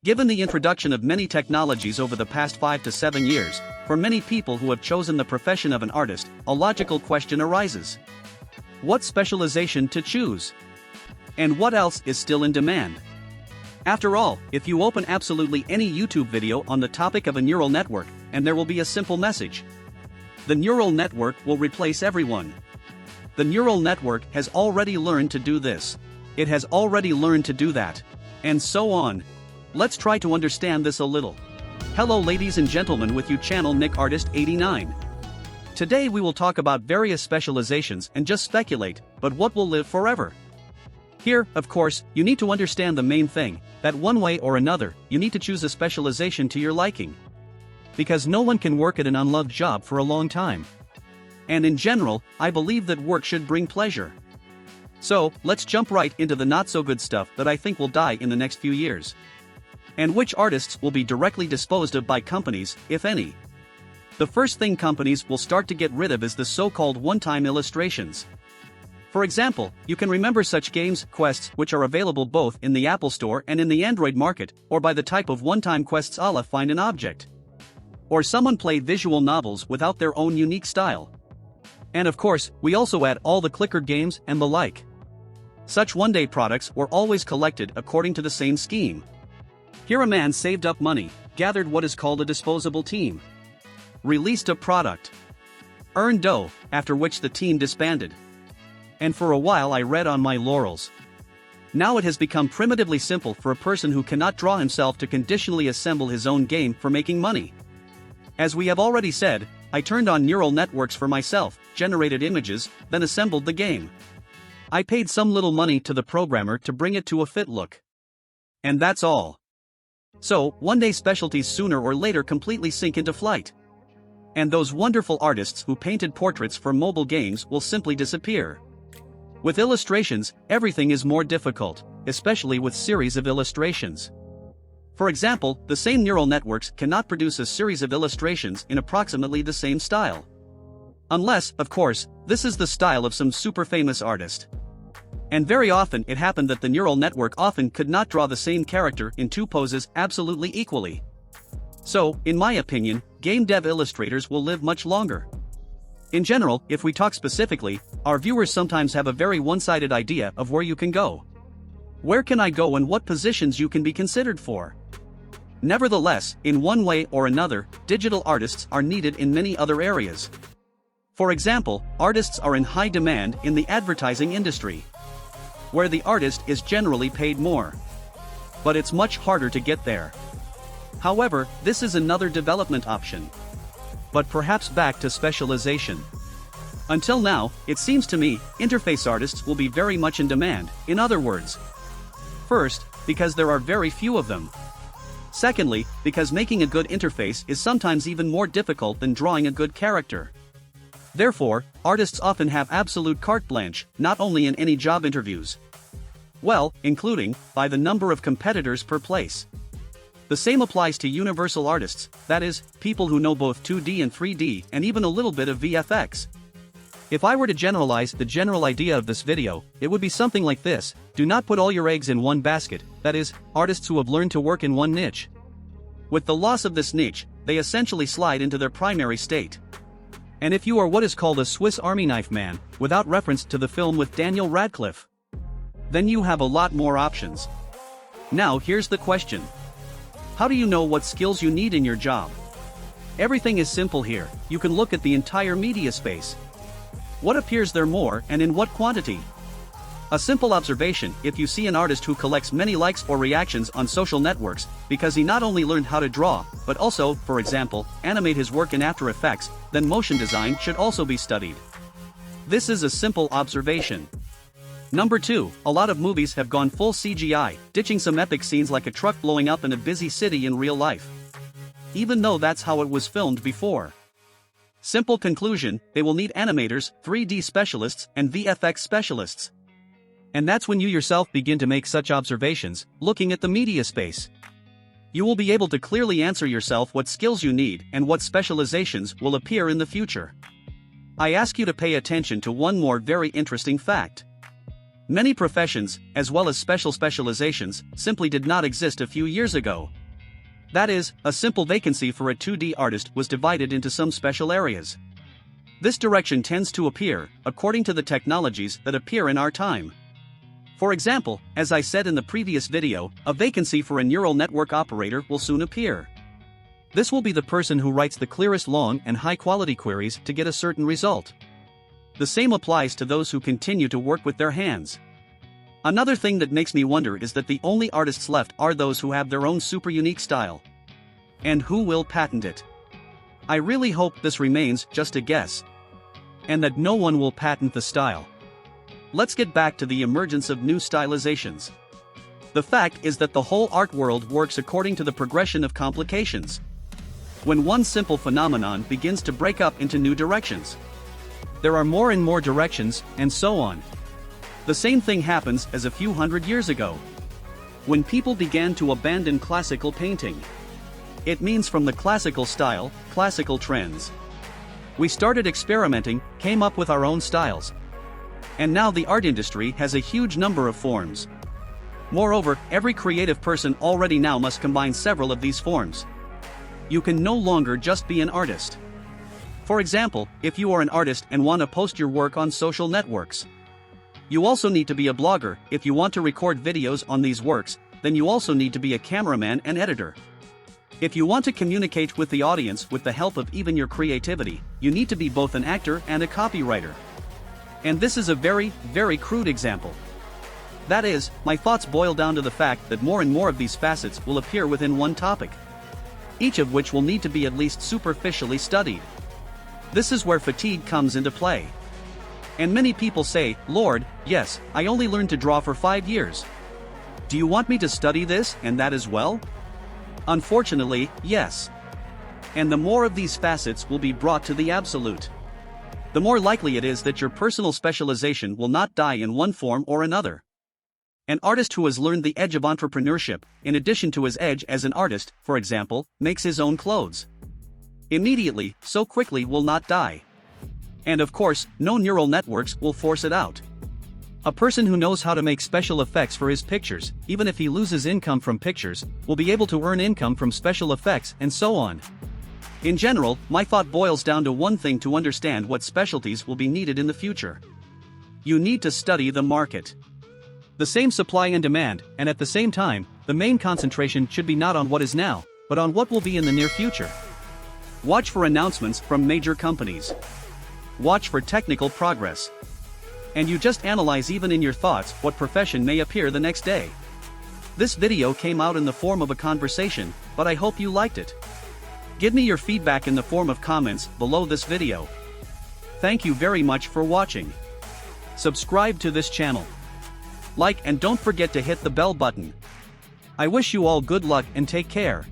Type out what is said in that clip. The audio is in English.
Given the introduction of many technologies over the past 5 to 7 years, for many people who have chosen the profession of an artist, a logical question arises. What specialization to choose? And what else is still in demand? After all, if you open absolutely any YouTube video on the topic of a neural network, and there will be a simple message. The neural network will replace everyone. The neural network has already learned to do this. It has already learned to do that. And so on. Let's try to understand this a little. Hello ladies and gentlemen, with you channel Nick Artist 89. Today we will talk about various specializations and just speculate, but what will live forever? Here, of course, you need to understand the main thing, that one way or another, you need to choose a specialization to your liking. Because no one can work at an unloved job for a long time. And in general, I believe that work should bring pleasure. So, let's jump right into the not-so-good stuff that I think will die in the next few years. And which artists will be directly disposed of by companies, if any. The first thing companies will start to get rid of is the so-called one-time illustrations. For example, you can remember such games, quests, which are available both in the Apple Store and in the Android market, or by the type of one-time quests a la Find an Object. Or someone played visual novels without their own unique style. And of course, we also add all the clicker games and the like. Such one-day products were always collected according to the same scheme. Here a man saved up money, gathered what is called a disposable team. Released a product. Earned dough, after which the team disbanded. And for a while I read on my laurels. Now it has become primitively simple for a person who cannot draw himself to conditionally assemble his own game for making money. As we have already said, I turned on neural networks for myself, generated images, then assembled the game. I paid some little money to the programmer to bring it to a fit look. And that's all. So, one day specialties sooner or later completely sink into flight. And those wonderful artists who painted portraits for mobile games will simply disappear. With illustrations, everything is more difficult, especially with series of illustrations. For example, the same neural networks cannot produce a series of illustrations in approximately the same style. Unless, of course, this is the style of some super famous artist. And very often it happened that the neural network often could not draw the same character in two poses absolutely equally. So, in my opinion, game dev illustrators will live much longer. In general, if we talk specifically, our viewers sometimes have a very one-sided idea of where you can go. Where can I go and what positions you can be considered for? Nevertheless, in one way or another, digital artists are needed in many other areas. For example, artists are in high demand in the advertising industry, where the artist is generally paid more. But it's much harder to get there. However, this is another development option. But perhaps back to specialization. Until now, it seems to me, interface artists will be very much in demand, in other words. First, because there are very few of them. Secondly, because making a good interface is sometimes even more difficult than drawing a good character. Therefore, artists often have absolute carte blanche, not only in any job interviews. Well, including, by the number of competitors per place. The same applies to universal artists, that is, people who know both 2D and 3D and even a little bit of VFX. If I were to generalize the general idea of this video, it would be something like this: do not put all your eggs in one basket, that is, artists who have learned to work in one niche. With the loss of this niche, they essentially slide into their primary state. And if you are what is called a Swiss Army knife man, without reference to the film with Daniel Radcliffe, then you have a lot more options. Now here's the question. How do you know what skills you need in your job? Everything is simple here. You can look at the entire media space. What appears there more and in what quantity? A simple observation: if you see an artist who collects many likes or reactions on social networks because he not only learned how to draw, but also, for example, animate his work in After Effects, then motion design should also be studied. This is a simple observation. Number 2, a lot of movies have gone full CGI, ditching some epic scenes like a truck blowing up in a busy city in real life. Even though that's how it was filmed before. Simple conclusion: they will need animators, 3D specialists, and VFX specialists. And that's when you yourself begin to make such observations, looking at the media space. You will be able to clearly answer yourself what skills you need and what specializations will appear in the future. I ask you to pay attention to one more very interesting fact. Many professions, as well as specializations, simply did not exist a few years ago. That is, a simple vacancy for a 2D artist was divided into some special areas. This direction tends to appear, according to the technologies that appear in our time. For example, as I said in the previous video, a vacancy for a neural network operator will soon appear. This will be the person who writes the clearest long and high-quality queries to get a certain result. The same applies to those who continue to work with their hands. Another thing that makes me wonder is that the only artists left are those who have their own super unique style. And who will patent it? I really hope this remains just a guess. And that no one will patent the style. Let's get back to the emergence of new stylizations. The fact is that the whole art world works according to the progression of complications. When one simple phenomenon begins to break up into new directions, there are more and more directions, and so on. The same thing happens as a few hundred years ago, when people began to abandon classical painting. It means from the classical style, classical trends. We started experimenting, came up with our own styles. And now the art industry has a huge number of forms. Moreover, every creative person already now must combine several of these forms. You can no longer just be an artist. For example, if you are an artist and want to post your work on social networks, you also need to be a blogger. If you want to record videos on these works, then you also need to be a cameraman and editor. If you want to communicate with the audience with the help of even your creativity, you need to be both an actor and a copywriter. And this is a very, very crude example. That is, my thoughts boil down to the fact that more and more of these facets will appear within one topic, each of which will need to be at least superficially studied. This is where fatigue comes into play. And many people say, Lord, yes, I only learned to draw for 5 years. Do you want me to study this and that as well? Unfortunately, yes. And the more of these facets will be brought to the absolute, the more likely it is that your personal specialization will not die in one form or another. An artist who has learned the edge of entrepreneurship, in addition to his edge as an artist, for example, makes his own clothes. Immediately, so quickly will not die. And of course, no neural networks will force it out. A person who knows how to make special effects for his pictures, even if he loses income from pictures, will be able to earn income from special effects and so on. In general, my thought boils down to one thing: to understand what specialties will be needed in the future. You need to study the market. The same supply and demand, and at the same time, the main concentration should be not on what is now, but on what will be in the near future. Watch for announcements from major companies. Watch for technical progress. And you just analyze even in your thoughts what profession may appear the next day. This video came out in the form of a conversation, but I hope you liked it. Give me your feedback in the form of comments below this video. Thank you very much for watching. Subscribe to this channel. Like and don't forget to hit the bell button. I wish you all good luck and take care.